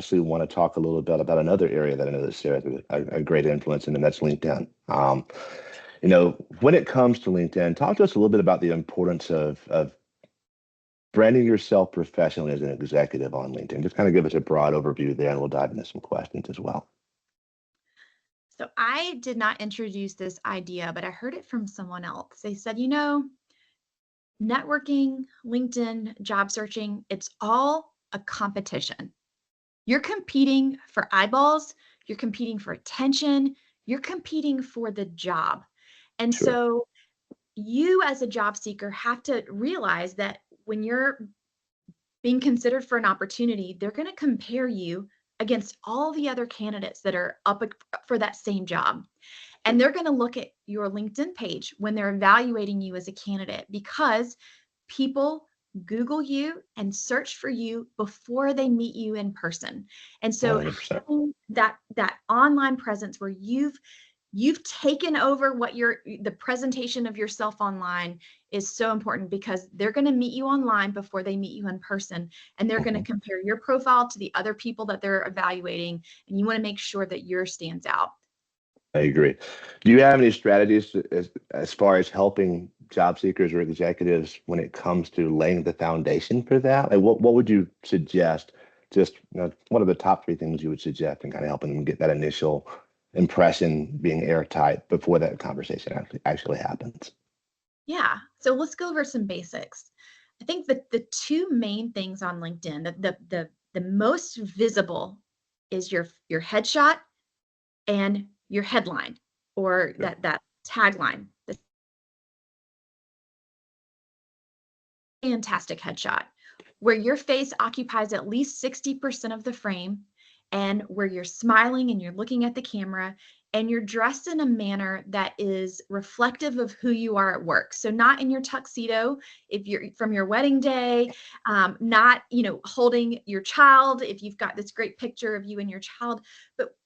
obviously want to talk a little bit about another area that I know that Sarah has a great influence in, and that's LinkedIn. When it comes to LinkedIn, talk to us a little bit about the importance of branding yourself professionally as an executive on LinkedIn. Just kind of give us a broad overview there, and we'll dive into some questions as well. So I did not introduce this idea, but I heard it from someone else. They said, networking, LinkedIn, job searching, it's all a competition. You're competing for eyeballs, you're competing for attention, you're competing for the job. And Sure. so you as a job seeker have to realize that when you're being considered for an opportunity, they're going to compare you against all the other candidates that are up for that same job. And they're going to look at your LinkedIn page when they're evaluating you as a candidate, because people Google you and search for you before they meet you in person. And so 100%. having that online presence where you've taken over the presentation of yourself online is so important, because they're going to meet you online before they meet you in person, and they're going to compare your profile to the other people that they're evaluating, and you want to make sure that yours stands out. I agree. Do you have any strategies as far as helping job seekers or executives when it comes to laying the foundation for that? Like what would you suggest? Just what are the top three things you would suggest in kind of helping them get that initial impression being airtight before that conversation actually happens? Yeah. So let's go over some basics. I think that the two main things on LinkedIn, the most visible is your headshot and your headline, or Yeah. that tagline. The fantastic headshot where your face occupies at least 60% of the frame, and where you're smiling and you're looking at the camera, and you're dressed in a manner that is reflective of who you are at work. So not in your tuxedo if you're from your wedding day, not holding your child if you've got this great picture of you and your child, but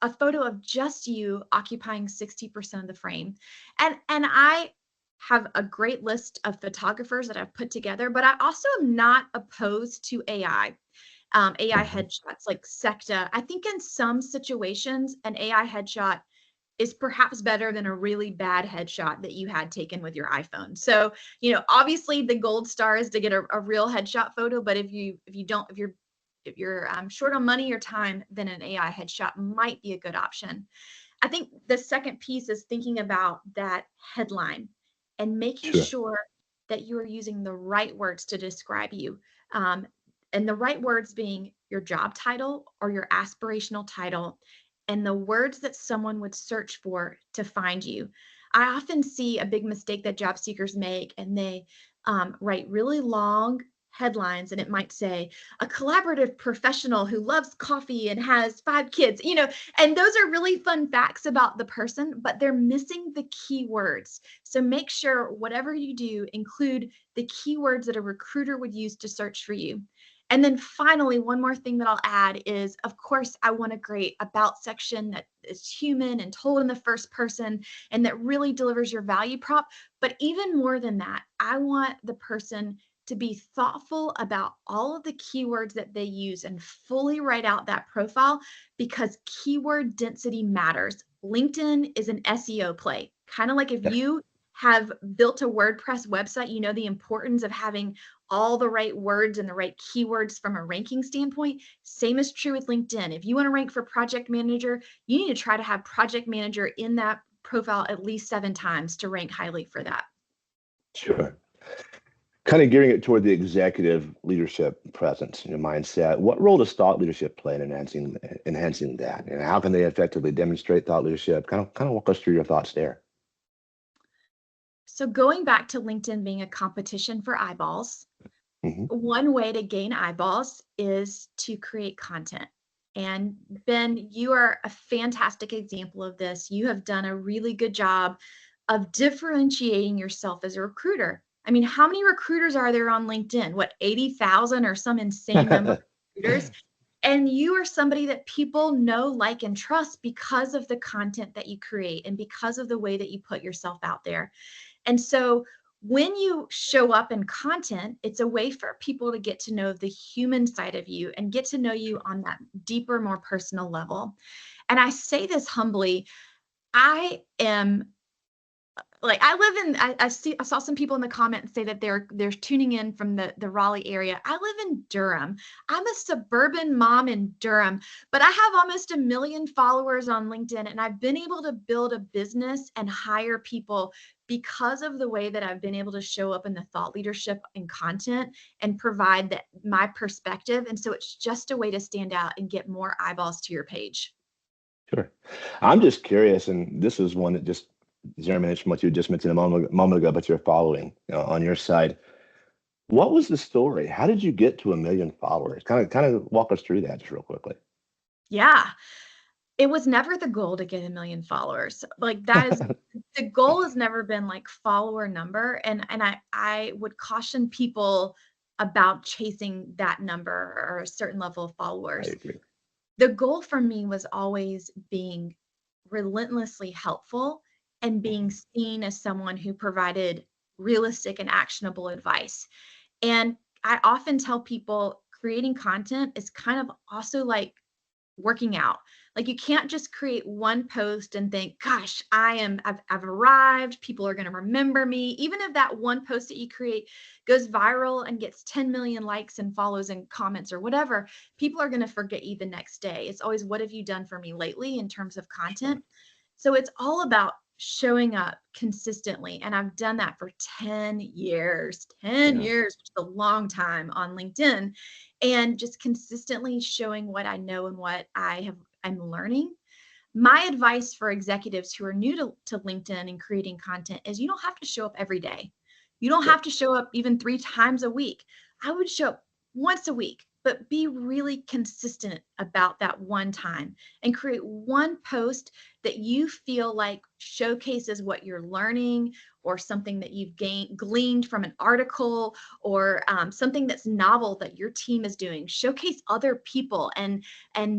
a photo of just you occupying 60% of the frame. And I have a great list of photographers that I've put together, but I also am not opposed to AI. AI headshots like Secta. I think in some situations, an AI headshot is perhaps better than a really bad headshot that you had taken with your iPhone. So, obviously the gold star is to get a real headshot photo, but if you're short on money or time, then an AI headshot might be a good option. I think the second piece is thinking about that headline and making Sure. sure that you are using the right words to describe you. Um, and the right words being your job title or your aspirational title, and the words that someone would search for to find you. I often see a big mistake that job seekers make, and they write really long headlines, and it might say a collaborative professional who loves coffee and has 5 kids, and those are really fun facts about the person, but they're missing the keywords. So make sure whatever you do include the keywords that a recruiter would use to search for you. And then finally, one more thing that I'll add is, of course, I want a great about section that is human and told in the first person and that really delivers your value prop. But even more than that, I want the person to be thoughtful about all of the keywords that they use and fully write out that profile, because keyword density matters. LinkedIn is an SEO play. Kind of like if you have built a WordPress website, you know the importance of having all the right words and the right keywords from a ranking standpoint. Same is true with LinkedIn. If you want to rank for project manager, you need to try to have project manager in that profile at least 7 times to rank highly for that. Sure. Kind of gearing it toward the executive leadership presence, mindset. What role does thought leadership play in enhancing that? And how can they effectively demonstrate thought leadership? Kind of walk us through your thoughts there. So going back to LinkedIn being a competition for eyeballs, one way to gain eyeballs is to create content. And Ben, you are a fantastic example of this. You have done a really good job of differentiating yourself as a recruiter. I mean, how many recruiters are there on LinkedIn? What, 80,000 or some insane number of recruiters? And you are somebody that people know, like, and trust because of the content that you create and because of the way that you put yourself out there. And so when you show up in content, it's a way for people to get to know the human side of you and get to know you on that deeper, more personal level. And I say this humbly, I am like I live in I saw some people in the comments say that they're tuning in from the Raleigh area. I live in Durham. I'm a suburban mom in Durham, but I have almost 1 million followers on LinkedIn, and I've been able to build a business and hire people because of the way that I've been able to show up in the thought leadership and content and provide that my perspective. And so it's just a way to stand out and get more eyeballs to your page. Sure. I'm just curious, and this is one that just germinates from what you just mentioned a moment ago, but you're following, on your side. What was the story? How did you get to 1 million followers? Kind of walk us through that just real quickly. Yeah. It was never the goal to get 1 million followers. Like that is the goal has never been like follower number. And I would caution people about chasing that number or a certain level of I followers. agree. The goal for me was always being relentlessly helpful and being Mhm. seen as someone who provided realistic and actionable advice. And I often tell people creating content is kind of also like working out. Like you can't just create one post and think, gosh, I've arrived. People are going to remember me. Even if that one post that you create goes viral and gets 10 million likes and follows and comments or whatever, people are going to forget you the next day. It's always, what have you done for me lately in terms of Sure. content? So it's all about showing up consistently. And I've done that for 10 years, 10 Yeah. years, which is a long time on LinkedIn, and just consistently showing what I know and what I'm learning. My advice for executives who are new to LinkedIn and creating content is you don't have to show up every day. You don't Sure. have to show up even 3 times a week. I would show up once a week, but be really consistent about that one time and create one post that you feel like showcases what you're learning or something that you've gleaned from an article or something that's novel that your team is doing. Showcase other people and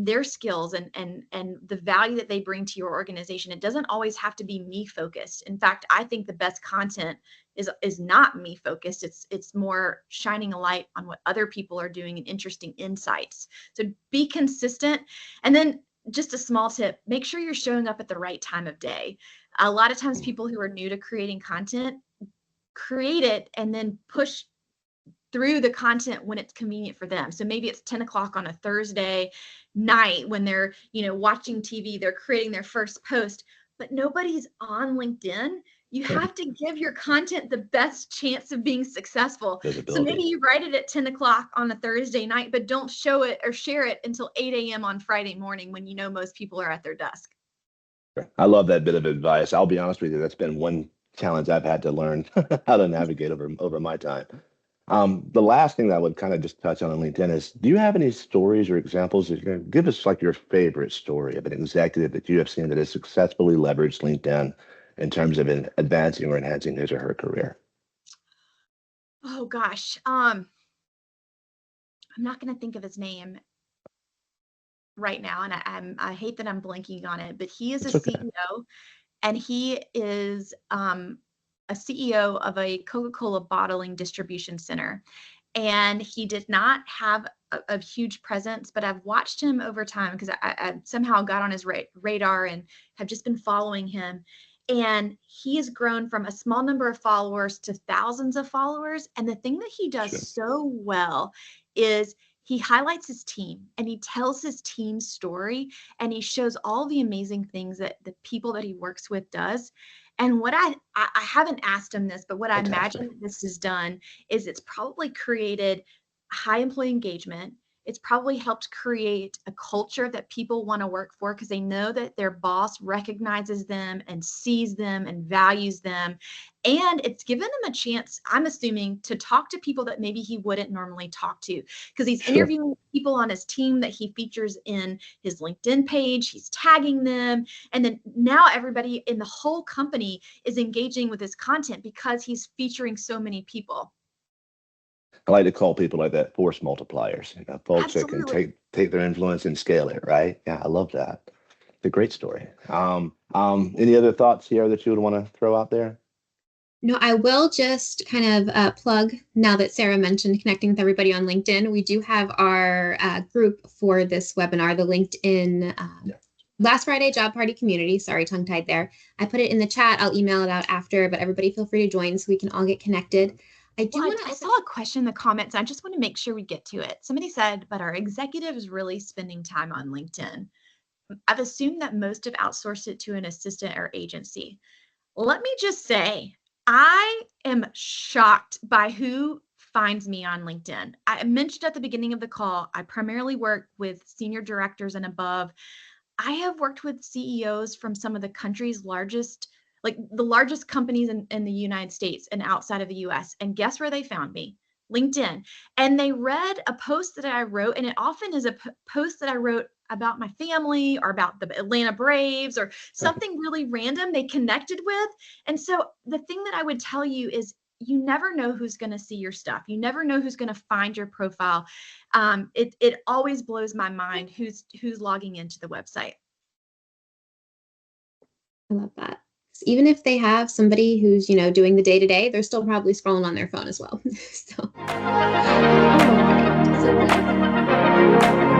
their skills and the value that they bring to your organization. It doesn't always have to be me focused. In fact, I think the best content is not me focused. It's more shining a light on what other people are doing and interesting insights. So be consistent. And then just a small tip, make sure you're showing up at the right time of day. A lot of times Mm. people who are new to creating content create it and then push through the content when it's convenient for them. So maybe it's 10 o'clock on a Thursday night when they're, watching TV, they're creating their first post, but nobody's on LinkedIn. You Sure. have to give your content the best chance of being successful. So maybe Visibility. you write it at 10 o'clock on a Thursday night, but don't show it or share it until 8 a.m. on Friday morning when most people are at their desk. Sure. I love that bit of advice. I'll be honest with you, that's been one challenge I've had to learn how to navigate over my time. The last thing that I would kind of just touch on LinkedIn is, do you have any stories or examples that give us like your favorite story of an executive that you have seen that has successfully leveraged LinkedIn in terms of advancing or enhancing his or her career? Oh gosh. I'm not going to think of his name right now, and I hate that I'm blanking on it, but he is a It's okay. CEO, and he is a CEO of a Coca-Cola bottling distribution center. And he did not have a huge presence, but I've watched him over time because I somehow got on his radar and have just been following him. And he has grown from a small number of followers to thousands of followers. And the thing that he does Sure. so well is he highlights his team and he tells his team's story and he shows all the amazing things that the people that he works with does. And what I haven't asked him this, but what I Fantastic. imagine this has done is it's probably created high employee engagement. It's probably helped create a culture that people want to work for because they know that their boss recognizes them and sees them and values them. And it's given them a chance, I'm assuming, to talk to people that maybe he wouldn't normally talk to because he's Sure. interviewing people on his team that he features in his LinkedIn page. He's tagging them. And then now everybody in the whole company is engaging with his content because he's featuring so many people. I like to call people like that force multipliers, folks that can Absolutely. take their influence and scale it, right? Yeah, I love that. It's a great story. Any other thoughts here that you would want to throw out there? No, I will just kind of plug now that Sarah mentioned connecting with everybody on LinkedIn. We do have our group for this webinar, the LinkedIn Yeah. Last Friday Job Party Community. Sorry, tongue tied there. I put it in the chat. I'll email it out after, but everybody feel free to join so we can all get connected. I do want to. I saw a question in the comments. I just want to make sure we get to it. Somebody said, but are executives really spending time on LinkedIn? I've assumed that most have outsourced it to an assistant or agency. Let me just say, I am shocked by who finds me on LinkedIn. I mentioned at the beginning of the call, I primarily work with senior directors and above. I have worked with CEOs from some of the country's largest, like the largest companies in the United States and outside of the US. And guess where they found me? LinkedIn. And they read a post that I wrote, and it often is a post that I wrote about my family or about the Atlanta Braves or something really random they connected with. And so the thing that I would tell you is you never know who's going to see your stuff. You never know who's going to find your profile. It always blows my mind who's logging into the website. I love that. Even if they have somebody who's, doing the day-to-day, they're still probably scrolling on their phone as well. So, all right. So